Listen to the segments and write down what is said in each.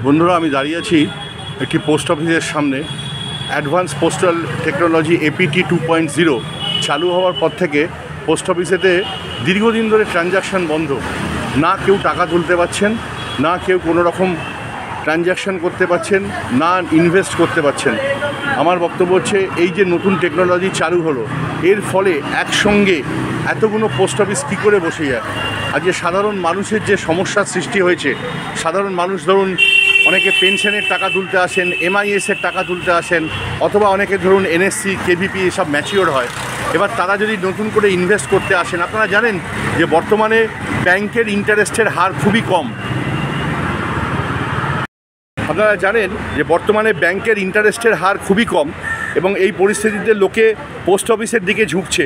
বন্ধুরা, আমি দাঁড়িয়ে আছি একটি পোস্ট অফিসের সামনে। অ্যাডভান্স পোস্টাল টেকনোলজি APT 2.0 চালু হওয়ার পর থেকে পোস্ট অফিসেতে দীর্ঘদিন ধরে ট্রানজ্যাকশান বন্ধ। না কেউ টাকা তুলতে পারছেন, না কেউ কোনো রকম ট্রানজ্যাকশান করতে পারছেন, না ইনভেস্ট করতে পারছেন। আমার বক্তব্য হচ্ছে, এই যে নতুন টেকনোলজি চালু হলো, এর ফলে একসঙ্গে এতগুলো পোস্ট অফিস কী করে বসে যায়। আজকে সাধারণ মানুষের যে সমস্যার সৃষ্টি হয়েছে, সাধারণ মানুষ ধরুন অনেকে পেনশনের টাকা তুলতে আসেন, MIS-এর টাকা তুলতে আসেন, অথবা অনেকে ধরুন NSC, KVP এসব ম্যাচিওর হয়। এবার তারা যদি নতুন করে ইনভেস্ট করতে আসেন, আপনারা জানেন যে বর্তমানে ব্যাংকের ইন্টারেস্টের হার খুবই কম। আপনারা জানেন যে বর্তমানে ব্যাংকের ইন্টারেস্টের হার খুবই কম, এবং এই পরিস্থিতিতে লোকে পোস্ট অফিসের দিকে ঝুঁকছে,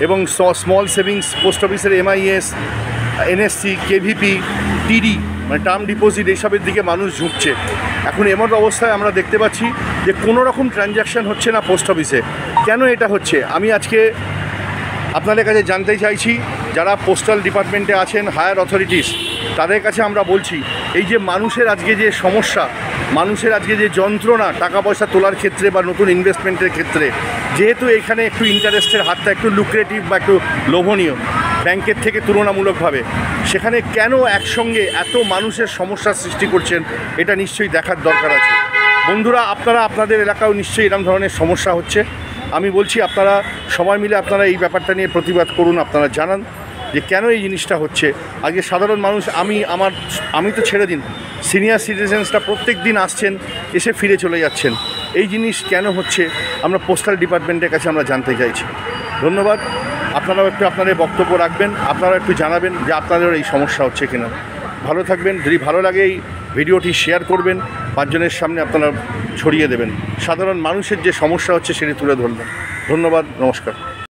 এবং স্মল সেভিংস পোস্ট অফিসের MIS, NSC, KVP, TD মানে টার্ম ডিপোজিট, এইসবের দিকে মানুষ ঝুঁকছে। এখন এমন অবস্থায় আমরা দেখতে পাচ্ছি যে কোনো রকম ট্রানজ্যাকশান হচ্ছে না পোস্ট অফিসে। কেন এটা হচ্ছে, আমি আজকে আপনাদের কাছে জানতে চাইছি। যারা পোস্টাল ডিপার্টমেন্টে আছেন, হায়ার অথরিটিস, তাদের কাছে আমরা বলছি, এই যে মানুষের আজকে যে সমস্যা, মানুষের আজকে যে যন্ত্রণা টাকা পয়সা তোলার ক্ষেত্রে বা নতুন ইনভেস্টমেন্টের ক্ষেত্রে, যেহেতু এখানে একটু ইন্টারেস্টের হারটা একটু লুক্রেটিভ বা একটু লোভনীয় ব্যাংকের থেকে তুলনামূলকভাবে, সেখানে কেন একসঙ্গে এত মানুষের সমস্যার সৃষ্টি করছেন, এটা নিশ্চয়ই দেখার দরকার আছে। বন্ধুরা, আপনারা আপনাদের এলাকাও নিশ্চয়ই এরকম ধরনের সমস্যা হচ্ছে। আমি বলছি, আপনারা সবাই মিলে আপনারা এই ব্যাপারটা নিয়ে প্রতিবাদ করুন, আপনারা জানান যে কেন এই জিনিসটা হচ্ছে। আজকে সাধারণ মানুষ, আমি তো ছেড়ে দিন, সিনিয়র সিটিজেন্সরা প্রত্যেক দিন আসছেন, এসে ফিরে চলে যাচ্ছেন। এই জিনিস কেন হচ্ছে, আমরা পোস্টাল ডিপার্টমেন্টের কাছে আমরা জানতে চাইছি। ধন্যবাদ। আপনারাও একটু আপনাদের বক্তব্য রাখবেন, আপনারাও একটু জানাবেন যে আপনাদের এই সমস্যা হচ্ছে কিনা। ভালো থাকবেন। যদি ভালো লাগে এই ভিডিওটি শেয়ার করবেন, 5 জনের সামনে আপনারা ছড়িয়ে দেবেন। সাধারণ মানুষের যে সমস্যা হচ্ছে সেটি তুলে ধরবেন। ধন্যবাদ, নমস্কার।